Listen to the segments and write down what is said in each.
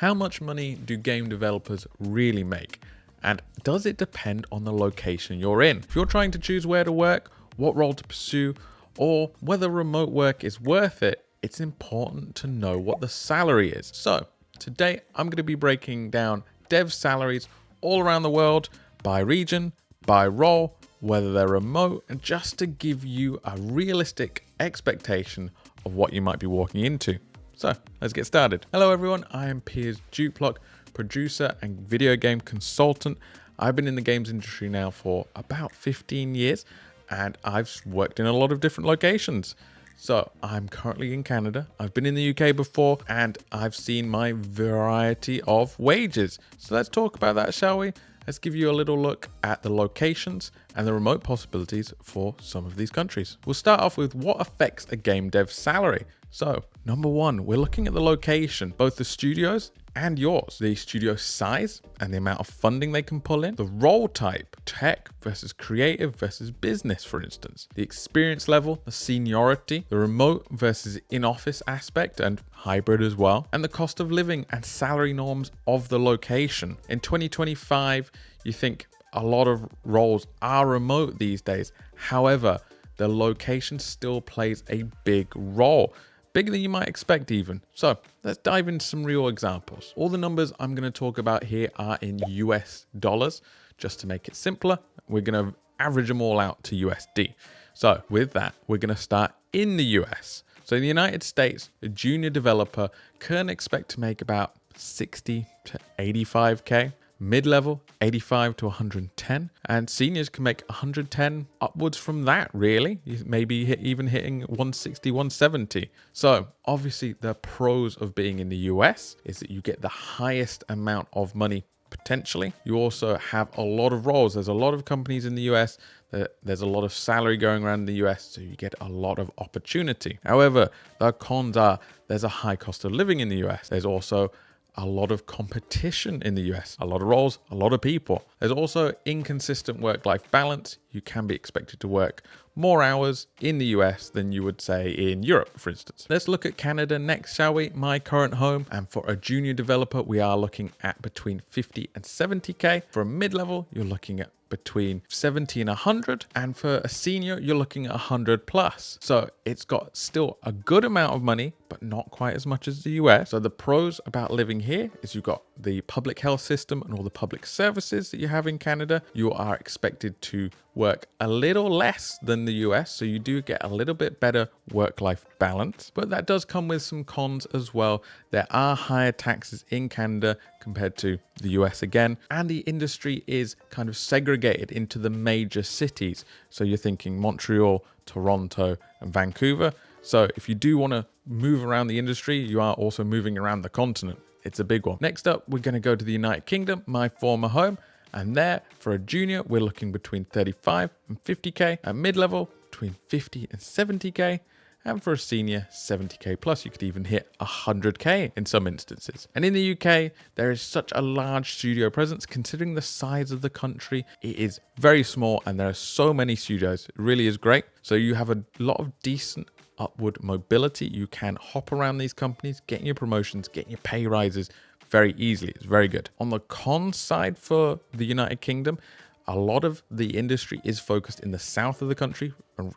How much money do game developers really make? And does it depend on the location you're in? If you're trying to choose where to work, what role to pursue, or whether remote work is worth it, it's important to know what the salary is. So today I'm going to be breaking down dev salaries all around the world by region, by role, whether they're remote, and just to give you a realistic expectation of what you might be walking into. So let's get started. Hello everyone, I am Piers Duplock, producer and video game consultant. I've been in the games industry now for about 15 years and I've worked in a lot of different locations. So I'm currently in Canada. I've been in the UK before and I've seen my variety of wages. So let's talk about that, shall we? Let's give you a little look at the locations and the remote possibilities for some of these countries. We'll start off with what affects a game dev salary. So number one, we're looking at the location, both the studios and yours, the studio size and the amount of funding they can pull in, the role type, tech versus creative versus business, for instance, the experience level, the seniority, the remote versus in-office aspect and hybrid as well, and the cost of living and salary norms of the location. In 2025, you think a lot of roles are remote these days. However, the location still plays a big role. Bigger than you might expect even. So let's dive into some real examples. All the numbers I'm going to talk about here are in US dollars. Just to make it simpler, we're going to average them all out to USD. So with that, we're going to start in the US. So in the United States, a junior developer can expect to make about 60 to 85K. Mid-level, 85 to 110, and seniors can make 110 upwards from that, really. Maybe even hitting 160, 170. So obviously the pros of being in the US is that you get the highest amount of money potentially. You also have a lot of roles. There's a lot of companies in the US. There's a lot of salary going around in the US, so you get a lot of opportunity. However, the cons are there's a high cost of living in the US. There's also a lot of competition in the US, a lot of roles, a lot of people. There's also inconsistent work-life balance. You can be expected to work more hours in the US than you would say in Europe, for instance. Let's look at Canada next, shall we? My current home. And for a junior developer, we are looking at between 50 and 70K. For a mid-level, you're looking at between 70 and 100. And for a senior, you're looking at 100 plus. So it's got still a good amount of money, but not quite as much as the US. So the pros about living here is you've got the public health system and all the public services that you have in Canada. You are expected to work a little less than the US, so you do get a little bit better work-life balance, but that does come with some cons as well. There are higher taxes in Canada compared to the US again, and the industry is kind of segregated into the major cities. So you're thinking Montreal, Toronto, and Vancouver. So if you do want to move around the industry, you are also moving around the continent. It's a big one. Next up, we're going to go to the United Kingdom, my former home. And there, for a junior, we're looking between 35 and 50K. At mid-level, between 50 and 70K. And for a senior, 70K plus. You could even hit 100K in some instances. And in the UK, there is such a large studio presence. Considering the size of the country, it is very small and there are so many studios. It really is great. So you have a lot of decent upward mobility. You can hop around these companies, getting your promotions, getting your pay rises very easily. It's very good. On the con side for the United Kingdom, a lot of the industry is focused in the south of the country,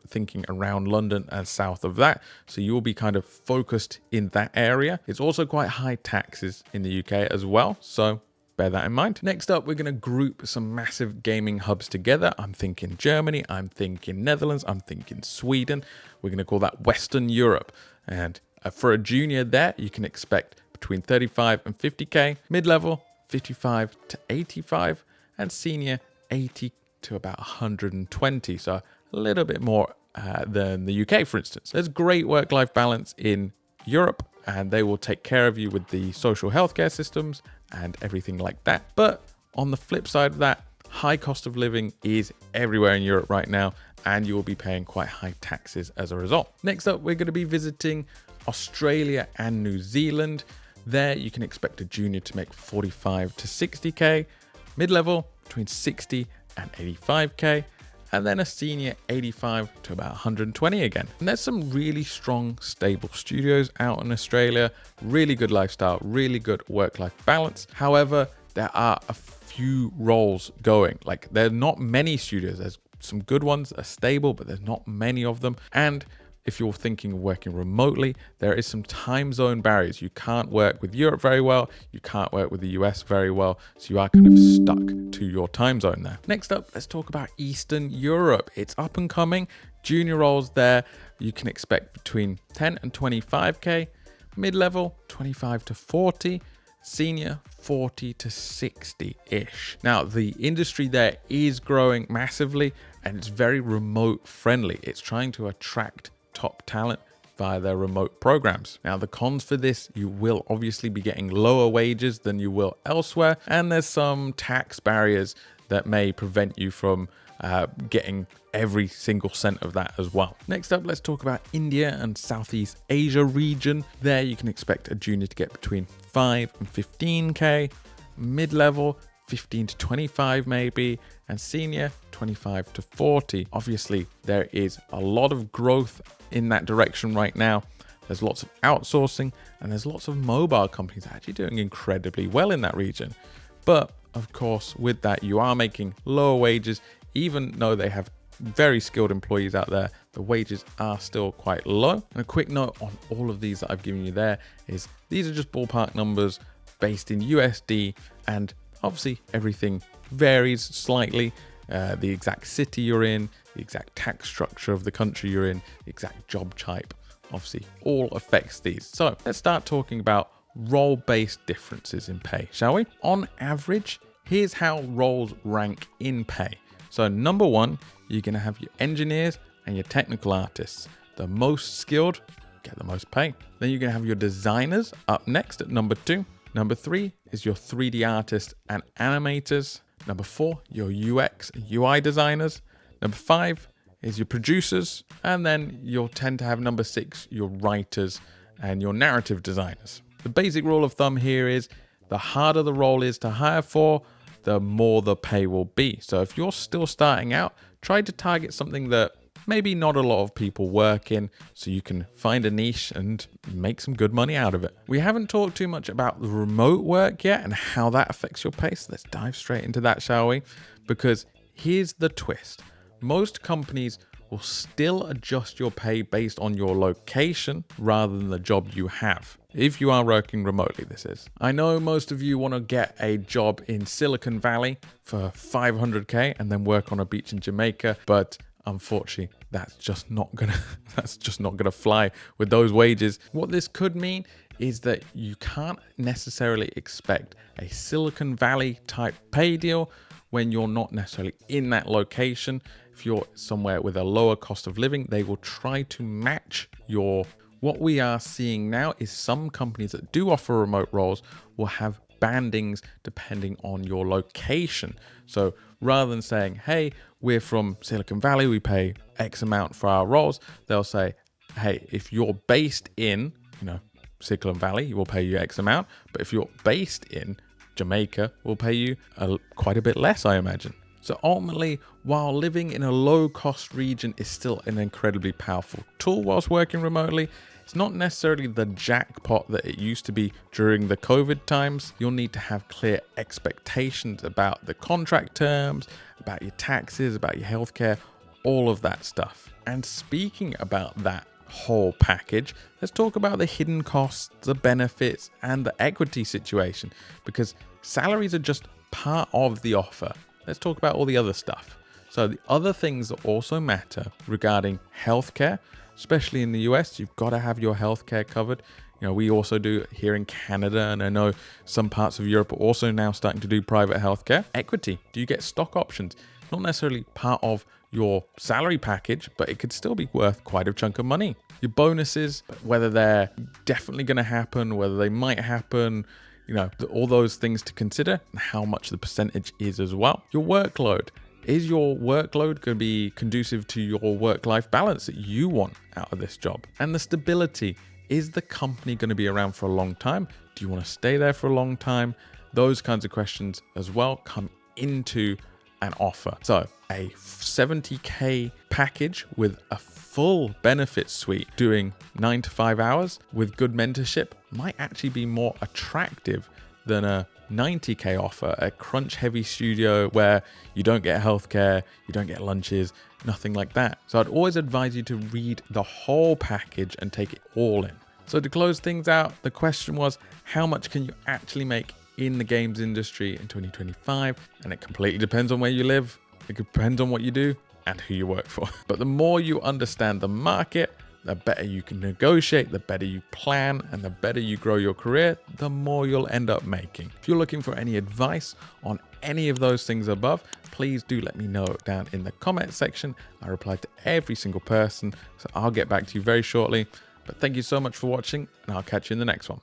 thinking around London and south of that. So you will be kind of focused in that area. It's also quite high taxes in the UK as well. So bear that in mind. Next up, we're going to group some massive gaming hubs together. I'm thinking Germany, I'm thinking Netherlands, I'm thinking Sweden. We're going to call that Western Europe. And for a junior there, you can expect between 35 and 50K, mid-level 55 to 85, and senior 80 to about 120. So a little bit more than the UK, for instance. There's great work-life balance in Europe, and they will take care of you with the social healthcare systems and everything like that. But on the flip side of that, high cost of living is everywhere in Europe right now, and you will be paying quite high taxes as a result. Next up, we're going to be visiting Australia and New Zealand. There, you can expect a junior to make 45 to 60K, mid-level between 60 and 85K, and then a senior 85 to about 120 again. And there's some really strong, stable studios out in Australia, really good lifestyle, really good work-life balance. However, there are a few roles going. Like, there are not many studios. There's some good ones that are stable, but there's not many of them. And if you're thinking of working remotely, there is some time zone barriers. You can't work with Europe very well. You can't work with the US very well. So you are kind of stuck to your time zone there. Next up, let's talk about Eastern Europe. It's up and coming. Junior roles there, you can expect between 10 and 25K. Mid-level, 25 to 40. Senior, 40 to 60-ish. Now, the industry there is growing massively and it's very remote friendly. It's trying to attract top talent via their remote programs. Now, the cons for this, you will obviously be getting lower wages than you will elsewhere, and there's some tax barriers that may prevent you from getting every single cent of that as well. Next up, let's talk about India and Southeast Asia region. There you can expect a junior to get between 5 and 15K, mid-level 15 to 25 maybe, and senior 25 to 40. Obviously, there is a lot of growth in that direction right now. There's lots of outsourcing and there's lots of mobile companies actually doing incredibly well in that region. But of course, with that, you are making lower wages. Even though they have very skilled employees out there, the wages are still quite low. And a quick note on all of these that I've given you there is these are just ballpark numbers based in USD, and obviously everything varies slightly. The exact city you're in, the exact tax structure of the country you're in, the exact job type, obviously all affects these. So let's start talking about role-based differences in pay, shall we? On average, here's how roles rank in pay. So number one, you're going to have your engineers and your technical artists. The most skilled get the most pay. Then you're going to have your designers up next at number 2. Number 3 is your 3D artists and animators. Number 4, your UX and UI designers. Number 5 is your producers. And then you'll tend to have number 6, your writers and your narrative designers. The basic rule of thumb here is the harder the role is to hire for, the more the pay will be. So if you're still starting out, try to target something that maybe not a lot of people work in, so you can find a niche and make some good money out of it. We haven't talked too much about the remote work yet and how that affects your pay. So let's dive straight into that, shall we? Because here's the twist. Most companies will still adjust your pay based on your location rather than the job you have. If you are working remotely, this is. I know most of you want to get a job in Silicon Valley for 500K and then work on a beach in Jamaica, but unfortunately, that's just not gonna fly with those wages. What this could mean is that you can't necessarily expect a Silicon Valley type pay deal when you're not necessarily in that location. If you're somewhere with a lower cost of living, they will try to match your. What we are seeing now is some companies that do offer remote roles will have bandings depending on your location. So rather than saying, hey, we're from Silicon Valley, we pay X amount for our roles, they'll say, hey, if you're based in, Silicon Valley, we'll pay you X amount. But if you're based in Jamaica, we'll pay you quite a bit less, I imagine. So ultimately, while living in a low-cost region is still an incredibly powerful tool whilst working remotely, it's not necessarily the jackpot that it used to be during the COVID times. You'll need to have clear expectations about the contract terms, about your taxes, about your healthcare, all of that stuff. And speaking about that whole package, let's talk about the hidden costs, the benefits, and the equity situation, because salaries are just part of the offer. Let's talk about all the other stuff. So the other things that also matter regarding healthcare, especially in the US, you've got to have your healthcare covered. We also do it here in Canada, and I know some parts of Europe are also now starting to do private healthcare. Equity, do you get stock options? Not necessarily part of your salary package, but it could still be worth quite a chunk of money. Your bonuses, whether they're definitely going to happen, whether they might happen, all those things to consider, and how much the percentage is as well. Your workload. Is your workload going to be conducive to your work-life balance that you want out of this job? And the stability. Is the company going to be around for a long time? Do you want to stay there for a long time? Those kinds of questions as well come into an offer. So a 70K package with a full benefit suite doing 9 to 5 hours with good mentorship might actually be more attractive than a 90K offer, a crunch heavy studio where you don't get healthcare, you don't get lunches, nothing like that. So I'd always advise you to read the whole package and take it all in. So to close things out, the question was, how much can you actually make in the games industry in 2025? And it completely depends on where you live. It depends on what you do and who you work for. But the more you understand the market, the better you can negotiate, the better you plan, and the better you grow your career, the more you'll end up making. If you're looking for any advice on any of those things above, please do let me know down in the comment section. I reply to every single person, so I'll get back to you very shortly. But thank you so much for watching, and I'll catch you in the next one.